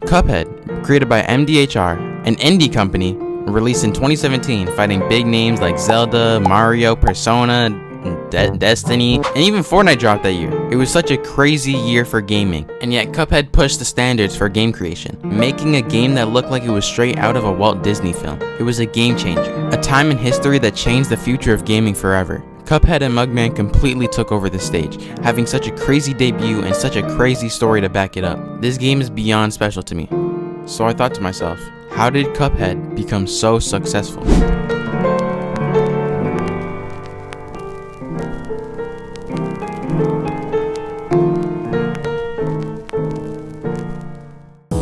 Cuphead, created by MDHR, an indie company, released in 2017, fighting big names like Zelda, Mario, Persona, Destiny, and even Fortnite dropped that year. It was such a crazy year for gaming, and yet Cuphead pushed the standards for game creation, making a game that looked like it was straight out of a Walt Disney film. It was a game changer, a time in history that changed the future of gaming forever. Cuphead and Mugman completely took over the stage, having such a crazy debut and such a crazy story to back it up. This game is beyond special to me. So I thought to myself, how did Cuphead become so successful?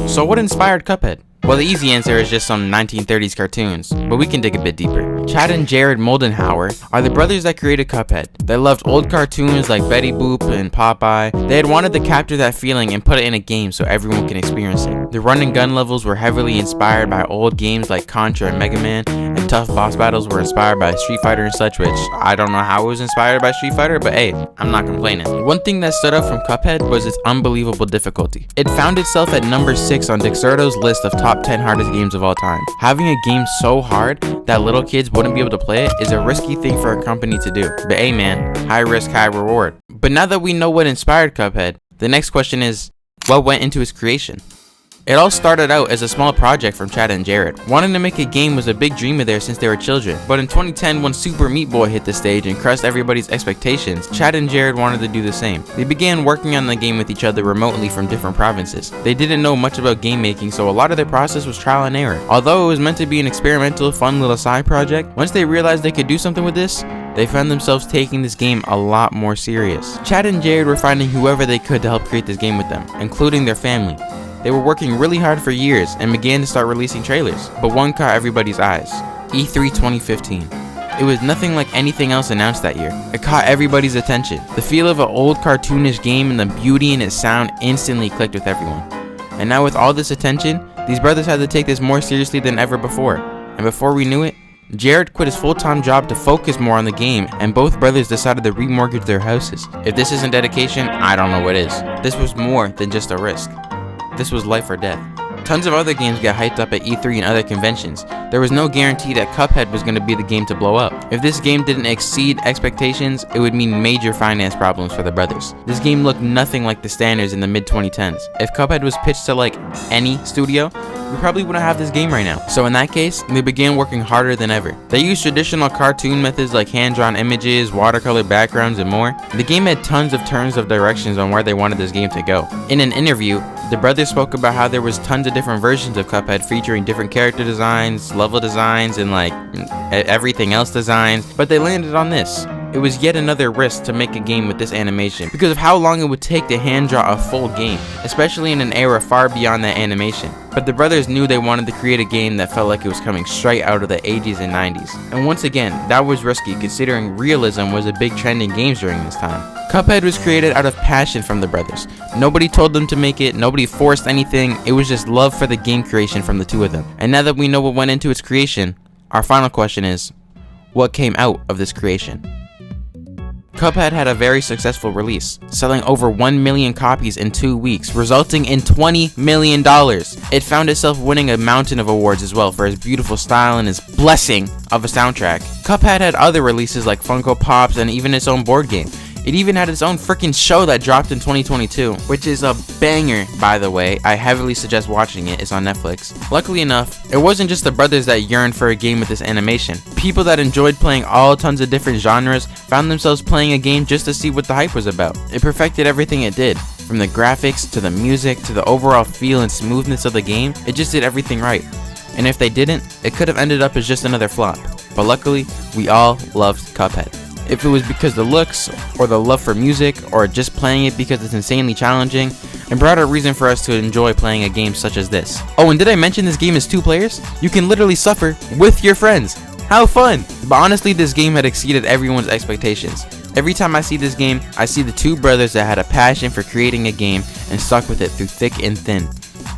So what inspired Cuphead? Well, the easy answer is just some 1930s cartoons, but we can dig a bit deeper. Chad and Jared Moldenhauer are the brothers that created Cuphead. They loved old cartoons like Betty Boop and Popeye. They had wanted to capture that feeling and put it in a game so everyone can experience it. The run and gun levels were heavily inspired by old games like Contra and Mega Man, and tough boss battles were inspired by Street Fighter and such, which I don't know how it was inspired by Street Fighter, but hey, I'm not complaining. One thing that stood out from Cuphead was its unbelievable difficulty. It found itself at number 6 on Dexerto's list of top 10 hardest games of all time. Having a game so hard that little kids wouldn't be able to play it is a risky thing for a company to do. But hey man, high risk, high reward. But now that we know what inspired Cuphead, the next question is, what went into its creation? It all started out as a small project from Chad and Jared. Wanting to make a game was a big dream of theirs since they were children. But in 2010, when Super Meat Boy hit the stage and crushed everybody's expectations, Chad and Jared wanted to do the same. They began working on the game with each other remotely from different provinces. They didn't know much about game making, so a lot of their process was trial and error. Although it was meant to be an experimental, fun little side project, once they realized they could do something with this, they found themselves taking this game a lot more serious. Chad and Jared were finding whoever they could to help create this game with them, including their family. They were working really hard for years and began to start releasing trailers, but one caught everybody's eyes: E3 2015. It was nothing like anything else announced that year. It caught everybody's attention. The feel of an old cartoonish game and the beauty in its sound instantly clicked with everyone. And now with all this attention, these brothers had to take this more seriously than ever before. And before we knew it, Jared quit his full-time job to focus more on the game, and both brothers decided to remortgage their houses. If this isn't dedication, I don't know what is. This was more than just a risk. This was life or death. Tons of other games got hyped up at E3 and other conventions. There was no guarantee that Cuphead was going to be the game to blow up. If this game didn't exceed expectations, it would mean major finance problems for the brothers. This game looked nothing like the standards in the mid-2010s. If Cuphead was pitched to like any studio, we probably wouldn't have this game right now. So in that case, they began working harder than ever. They used traditional cartoon methods like hand-drawn images, watercolor backgrounds, and more. The game had tons of turns of directions on where they wanted this game to go. In an interview, the brothers spoke about how there was tons of different versions of Cuphead featuring different character designs, level designs, and like everything else designs, but they landed on this. It was yet another risk to make a game with this animation because of how long it would take to hand draw a full game, especially in an era far beyond that animation. But the brothers knew they wanted to create a game that felt like it was coming straight out of the 80s and 90s. And once again, that was risky considering realism was a big trend in games during this time. Cuphead was created out of passion from the brothers. Nobody told them to make it, nobody forced anything, it was just love for the game creation from the two of them. And now that we know what went into its creation, our final question is, what came out of this creation? Cuphead had a very successful release, selling over 1 million copies in 2 weeks, resulting in $20 million. It found itself winning a mountain of awards as well for its beautiful style and its blessing of a soundtrack. Cuphead had other releases like Funko Pops and even its own board game. It even had its own freaking show that dropped in 2022, which is a banger, by the way. I heavily suggest watching it. It's on Netflix. Luckily enough, it wasn't just the brothers that yearned for a game with this animation. People that enjoyed playing all tons of different genres found themselves playing a game just to see what the hype was about. It perfected everything it did. From the graphics, to the music, to the overall feel and smoothness of the game, it just did everything right. And if they didn't, it could have ended up as just another flop. But luckily, we all loved Cuphead. If it was because the looks, or the love for music, or just playing it because it's insanely challenging, it brought a reason for us to enjoy playing a game such as this. Oh, and did I mention this game is 2 players? You can literally suffer with your friends. How fun! But honestly, this game had exceeded everyone's expectations. Every time I see this game, I see the two brothers that had a passion for creating a game and stuck with it through thick and thin.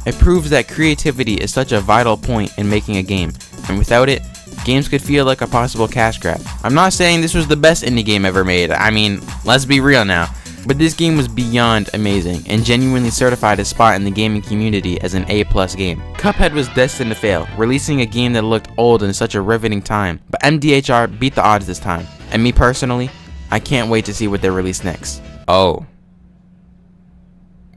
It proves that creativity is such a vital point in making a game, and without it, games could feel like a possible cash grab. I'm not saying this was the best indie game ever made. I mean, let's be real now. But this game was beyond amazing and genuinely certified a spot in the gaming community as an A+ game. Cuphead was destined to fail, releasing a game that looked old in such a riveting time, but MDHR beat the odds this time. And me personally, I can't wait to see what they release next. Oh.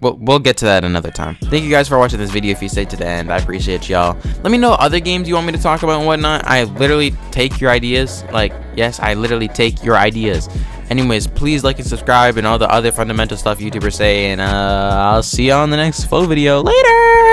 We'll get to that another time. Thank you guys for watching this video if you stayed to the end. I appreciate y'all. Let me know other games you want me to talk about and whatnot. I literally take your ideas. Like, yes, I literally take your ideas. Anyways, please like and subscribe and all the other fundamental stuff YouTubers say. And I'll see y'all in the next full video. Later!